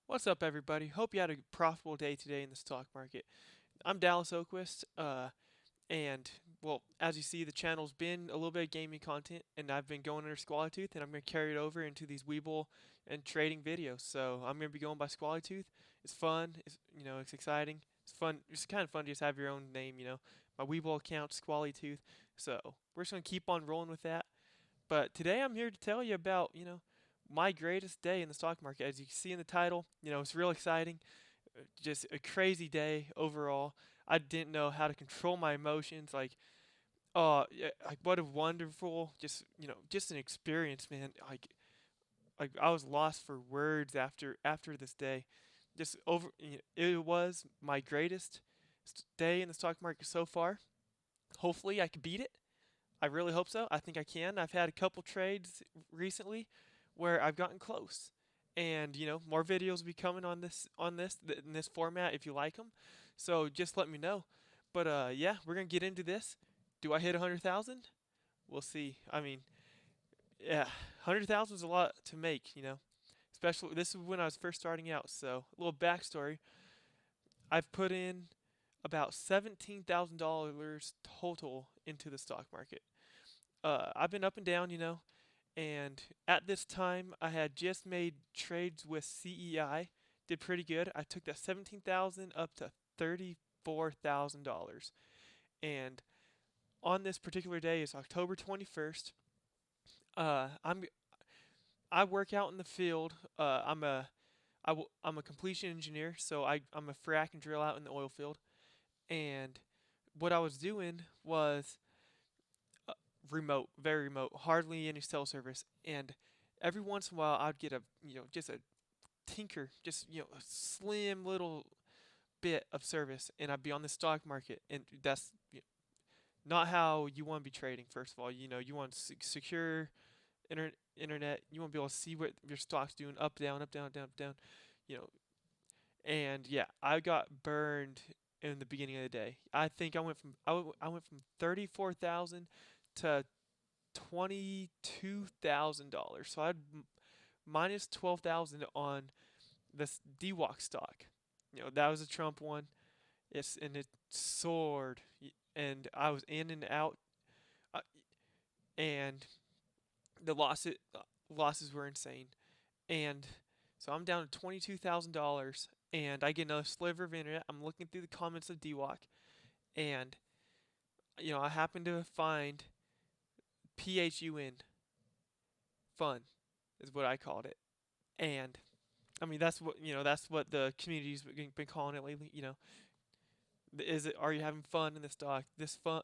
What's up, everybody? Hope you had a profitable day today in the stock market. I'm Dallas Oquist, and well, as you see, the channel's been a little bit of gaming content, and I've been going under Squally Tooth, and I'm going to carry it over into these Weeble and trading videos. So I'm going to be going by Squally Tooth. It's fun. It's exciting. It's fun. It's kind of fun to just have your own name. My Weeble account, Squally Tooth. So we're just going to keep on rolling with that. But today I'm here to tell you about, my greatest day in the stock market. As you can see in the title, it's real exciting. Just a crazy day overall. I didn't know how to control my emotions. Yeah, like what a wonderful, just an experience, man. Like I was lost for words after this day. Just over, it was my greatest day in the stock market so far. Hopefully, I could beat it. I really hope so. I think I can. I've had a couple trades recently where I've gotten close. And more videos will be coming in this format if you like them. So just let me know. But yeah, we're gonna get into this. Do I hit 100,000? We'll see. I mean, yeah, 100,000 is a lot to make. Especially this is when I was first starting out. So a little backstory. I've put in about $17,000 total into the stock market. I've been up and down, and at this time I had just made trades with CEI, did pretty good. I took that 17,000 up to $34,000, and on this particular day is October 21st. I'm I work out in the field. I'm a completion engineer, so I'm a frack and drill out in the oil field, and what I was doing was uh, remote, very remote, hardly any cell service. And every once in a while, I'd get just a tinker, just, a slim little bit of service, and I'd be on the stock market. And that's not how you want to be trading, first of all. You want secure internet. You want to be able to see what your stock's doing up, down, up, down, down, down, you know. And yeah, I got burned in the beginning of the day. I think I went from 34,000 to $22,000. So I had minus 12,000 on this DWAC stock. That was a Trump one. And it soared, and I was in and out, uh, and the losses were insane. And so I'm down to $22,000, and I get another sliver of internet. I'm looking through the comments of DWAC, and I happen to find PHUN, fun, is what I called it. And I mean, that's what the community's been calling it lately. Is it? Are you having fun in this doc? This fun,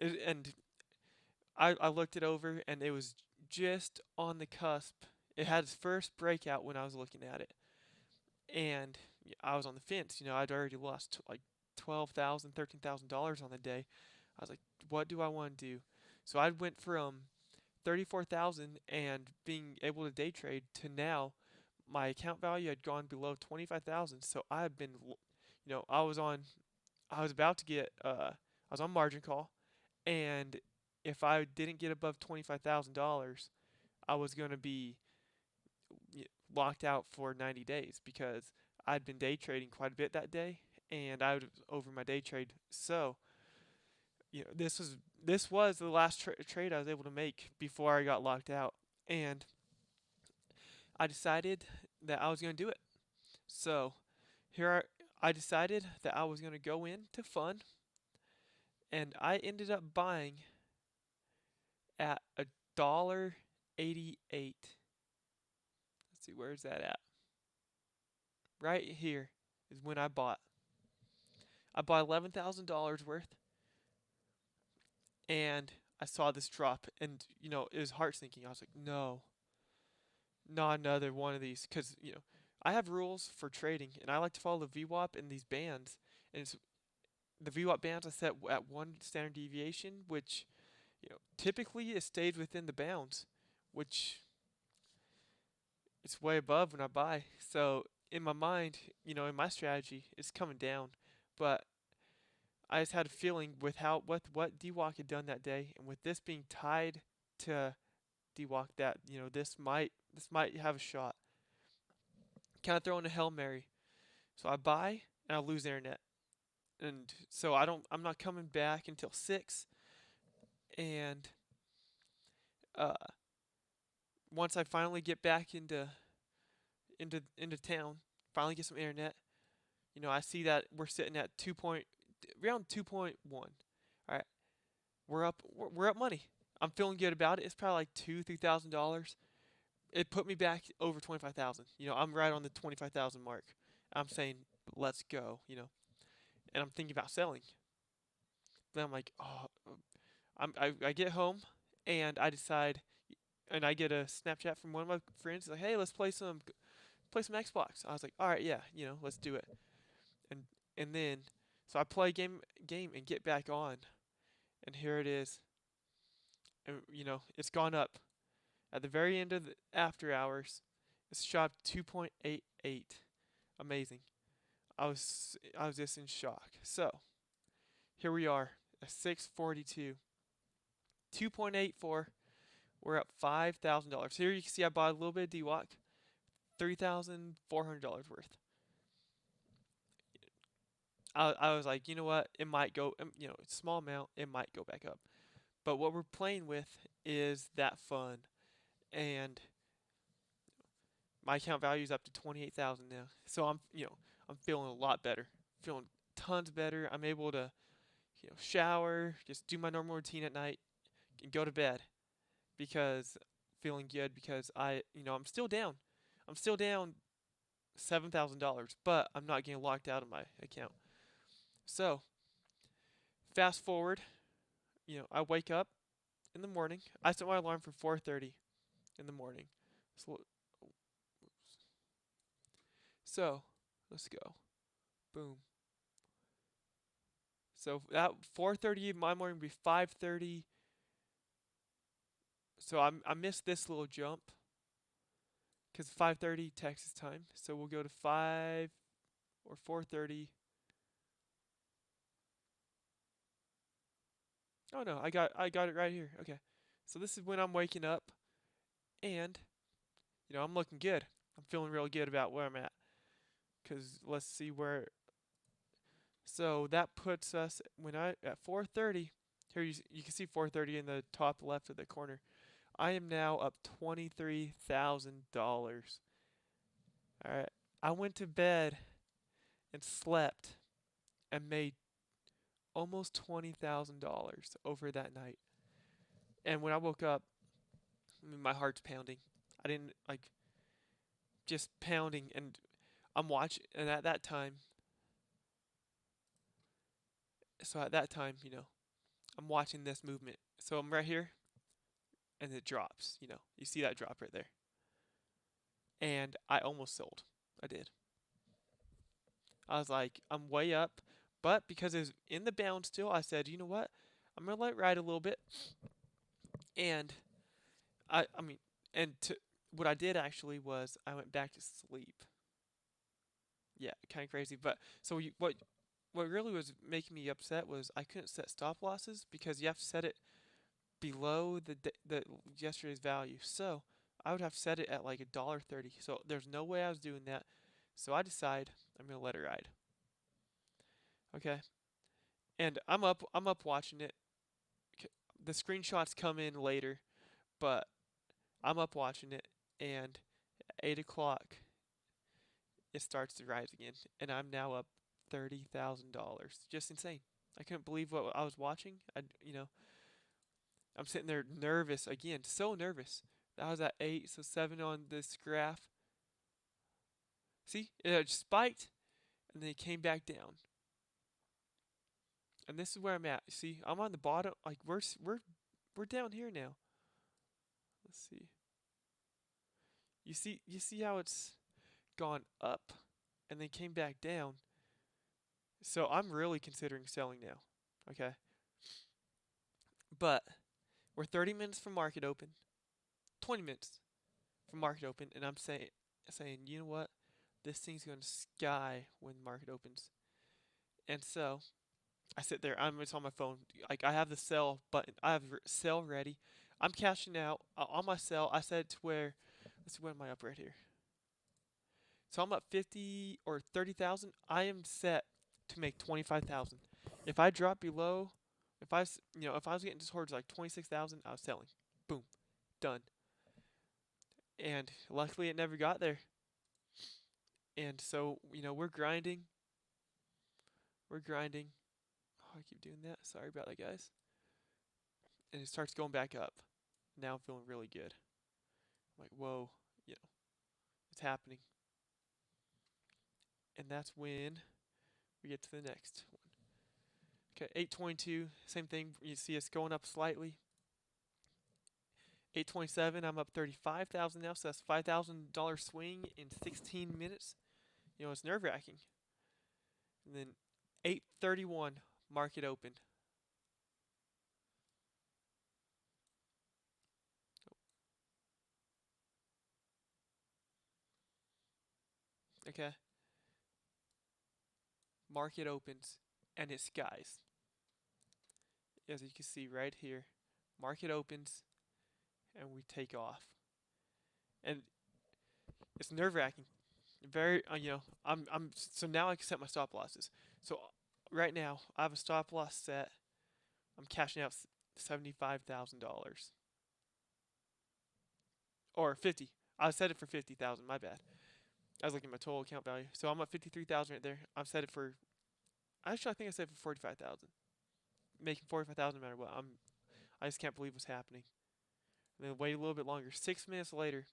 and I looked it over, and it was just on the cusp. It had its first breakout when I was looking at it, and I was on the fence. I'd already lost like $12,000, $13,000 on the day. I was like, what do I want to do? So I went from 34,000 and being able to day trade to now my account value had gone below 25,000. So I had been, I was about to get, I was on margin call, and if I didn't get above $25,000, I was going to be locked out for 90 days because I'd been day trading quite a bit that day, and I was over my day trade. So, this was the last trade I was able to make before I got locked out, and I decided that I was going to do it. So I decided that I was going to go into fun, and I ended up buying at $1.88. Let's see, where's that at? Right here is when I bought. I bought $11,000 worth, and I saw this drop, and it was heart sinking. I was like, no, not another one of these, because I have rules for trading, and I like to follow the VWAP and these bands, and it's the VWAP bands I set at one standard deviation, which typically it stays within the bounds, which it's way above when I buy. So in my mind, in my strategy, it's coming down, but I just had a feeling with what DWAC had done that day, and with this being tied to DWAC, that this might have a shot. Can I throw in a Hail Mary? So I buy and I lose internet. And so I'm not coming back until 6. And uh, once I finally get back into town, finally get some internet, I see that we're sitting at around 2.1. All right, we're up money. I'm feeling good about it. It's probably like $2,000, $3,000. It put me back over 25,000. I'm right on the 25,000 mark. I'm saying let's go. And I'm thinking about selling. Then I'm like, oh, I get home and I decide, and I get a Snapchat from one of my friends. He's like, hey, let's play some Xbox. I was like, all right, yeah, let's do it. And and then so I play game and get back on, and here it is. And it's gone up at the very end of the after hours. It's shot 2.88. Amazing. I was just in shock. So here we are at 642, 2.84. We're up $5,000. Here you can see I bought a little bit of DWAC, $3,400 worth. I was like, you know what? It might go, it's a small amount. It might go back up. But what we're playing with is that fun. And my account value is up to 28,000 now. So I'm feeling a lot better. Feeling tons better. I'm able to, shower, just do my normal routine at night and go to bed because feeling good because I'm still down. I'm still down $7,000, but I'm not getting locked out of my account. So, fast forward, I wake up in the morning. I set my alarm for 4:30 in the morning. So, so let's go. Boom. So that 4:30 in my morning would be 5:30. So I missed this little jump because 5:30 Texas time. So we'll go to 5 or 4:30. Oh no, I got it right here. Okay. So this is when I'm waking up and I'm looking good. I'm feeling real good about where I'm at. Cuz let's see where. So that puts us when I at 4:30. Here you can see 4:30 in the top left of the corner. I am now up $23,000. All right. I went to bed and slept and made almost $20,000 over that night. And when I woke up, my heart's pounding. I didn't like just pounding, and I'm watching. And at that time, I'm watching this movement. So I'm right here, and it drops. You see that drop right there. And I almost sold. I did. I was like, I'm way up, but because it was in the bound still, I said, you know what? I'm gonna let it ride a little bit, and I mean, and to what I did actually was I went back to sleep. Yeah, kind of crazy, but so what really was making me upset was I couldn't set stop losses because you have to set it below the yesterday's value. So I would have set it at like $1.30. So there's no way I was doing that. So I decide I'm gonna let it ride. Okay, and I'm up watching it. The screenshots come in later, but I'm up watching it, and at 8 o'clock it starts to rise again, and I'm now up $30,000. Just insane. I couldn't believe what I was watching. I'm sitting there nervous again, so nervous. That was at 8, so 7 on this graph. See, it spiked, and then it came back down. And this is where I'm at. See, I'm on the bottom. Like we're down here now. Let's see. You see how it's gone up, and then came back down. So I'm really considering selling now. Okay, but we're 30 minutes from market open, 20 minutes from market open, and I'm saying, you know what? This thing's going to sky when market opens. And so I sit there. It's on my phone. Like I have the sell button. I have sell ready. I'm cashing out on my sell. I said to where. Let's see, where am I up right here? So I'm up 50 or 30,000. I am set to make 25,000. If I drop below, if I was getting towards like 26,000, I was selling. Boom, done. And luckily, it never got there. And so, we're grinding. We're grinding. Oh, I keep doing that. Sorry about that, guys. And it starts going back up. Now I'm feeling really good. I'm like, whoa, it's happening. And that's when we get to the next one. Okay, 822, same thing. You see us going up slightly. 827, I'm up 35,000 now, so that's $5,000 swing in 16 minutes. It's nerve wracking. And then 831, market open. Okay, market opens and it skies. As you can see right here, market opens and we take off. And it's nerve wracking. Very, so now I can set my stop losses. So right now I have a stop loss set. I'm cashing out $75,000 or 50. I set it for 50,000. My bad. I was looking at my total account value. So I'm at 53,000 right there. I've set it for. Actually, I think I set it for 45,000. Making 45,000 no matter what. I just can't believe what's happening. And then wait a little bit longer. 6 minutes later,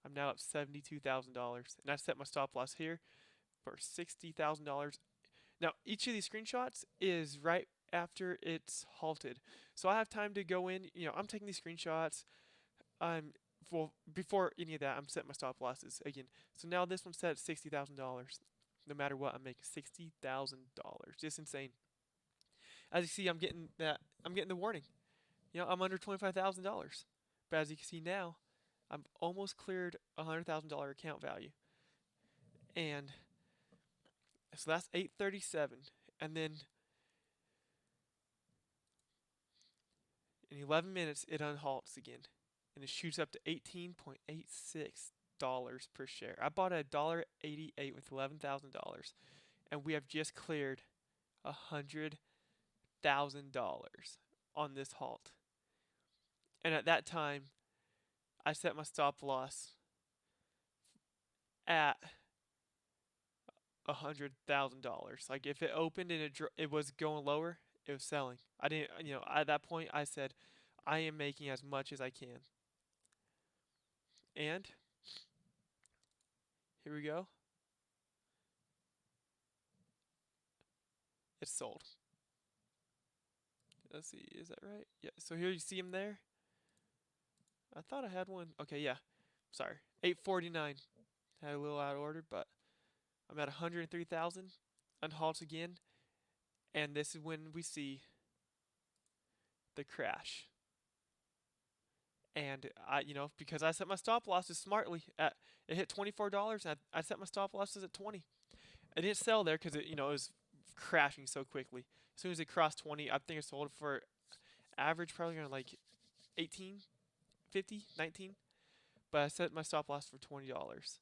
I'm now up $72,000, and I set my stop loss here for $60,000. Now, each of these screenshots is right after it's halted. So I have time to go in. I'm taking these screenshots. Well, before any of that, I'm setting my stop losses again. So now this one's set at $60,000. No matter what, I'm making $60,000. Just insane. As you see, I'm getting that. I'm getting the warning. I'm under $25,000. But as you can see now, I'm almost cleared $100,000 account value. And so that's 837. And then in 11 minutes, it unhalts again. And it shoots up to $18.86 per share. I bought at $1.88 with $11,000. And we have just cleared $100,000 on this halt. And at that time, I set my stop loss at $100,000. Like if it opened and it was going lower, it was selling. I didn't, at that point I said, I am making as much as I can. And here we go. It's sold. Let's see, is that right? Yeah. So here you see him there. I thought I had one. Okay, yeah. Sorry. 849. Had a little out of order, but I'm at 103,000. Unhalt again. And this is when we see the crash. And because I set my stop losses smartly, it hit $24. And I set my stop losses at 20. I didn't sell there because it was crashing so quickly. As soon as it crossed 20, I think I sold it for average probably around like 18, 50, 19. But I set my stop loss for $20.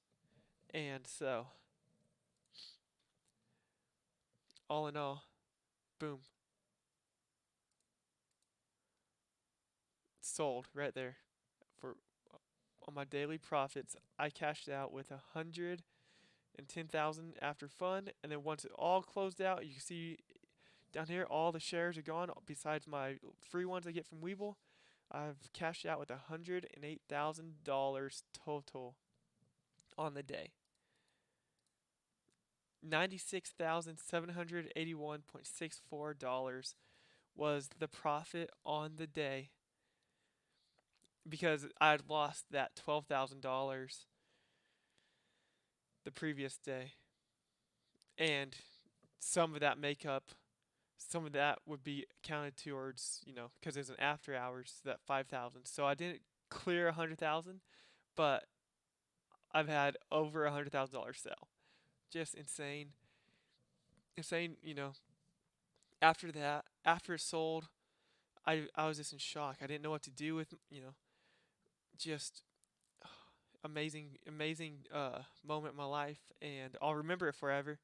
And so, all in all, boom, sold right there. For on my daily profits, I cashed out with 110,000 after fun, and then once it all closed out, you can see down here all the shares are gone. Besides my free ones I get from Webull, I've cashed out with $108,000 total on the day. $96,781.64 was the profit on the day because I had lost that $12,000 the previous day. And some of that makeup, some of that would be counted towards, because there's an after hours, that 5,000. So I didn't clear 100,000, but I've had over $100,000 sell. Just insane. Insane, After that, after it sold, I was just in shock. I didn't know what to do with, just amazing moment in my life, and I'll remember it forever.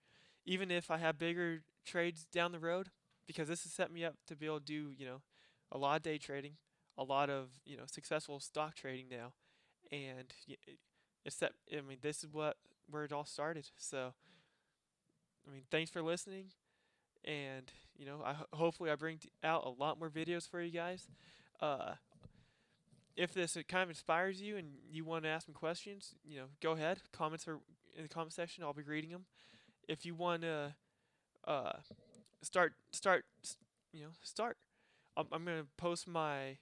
Even if I have bigger trades down the road, because this has set me up to be able to do, a lot of day trading, a lot of, successful stock trading now, and it's that. I mean, this is where it all started. So, I mean, thanks for listening, and hopefully I bring out a lot more videos for you guys. Uh, if this kind of inspires you and you want to ask some questions, go ahead. Comments are in the comment section. I'll be reading them. If you want to uh, start. I'm gonna post my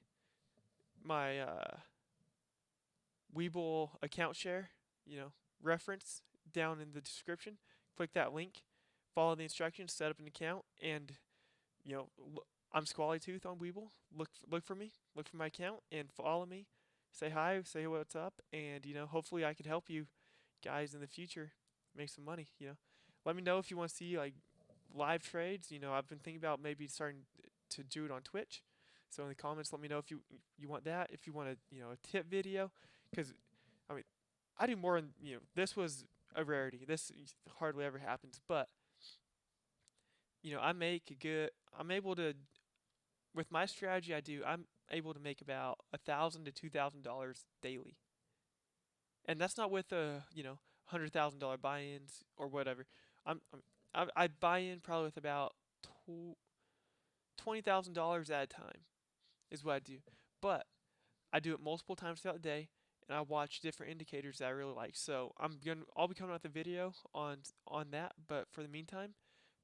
Weeble account share, you know, reference down in the description. Click that link, follow the instructions, set up an account, and you know, I'm Squally Tooth on Weeble. Look for me, look for my account, and follow me. Say hi, say what's up, and hopefully I can help you guys in the future make some money. Let me know if you want to see like live trades. I've been thinking about maybe starting to do it on Twitch. So in the comments, let me know if you want that. If you want a tip video, because I mean I do more. This was a rarity. This hardly ever happens, but I make a good. I'm able to with my strategy. I'm able to make about $1,000 to $2,000 daily, and that's not with $100,000 buy-ins or whatever. I buy in probably with about $20,000 at a time is what I do. But I do it multiple times throughout the day, and I watch different indicators that I really like. So I'll be coming out with a video on that. But for the meantime,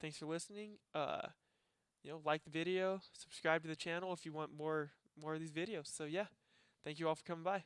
thanks for listening. Like the video, subscribe to the channel if you want more of these videos. So yeah, thank you all for coming by.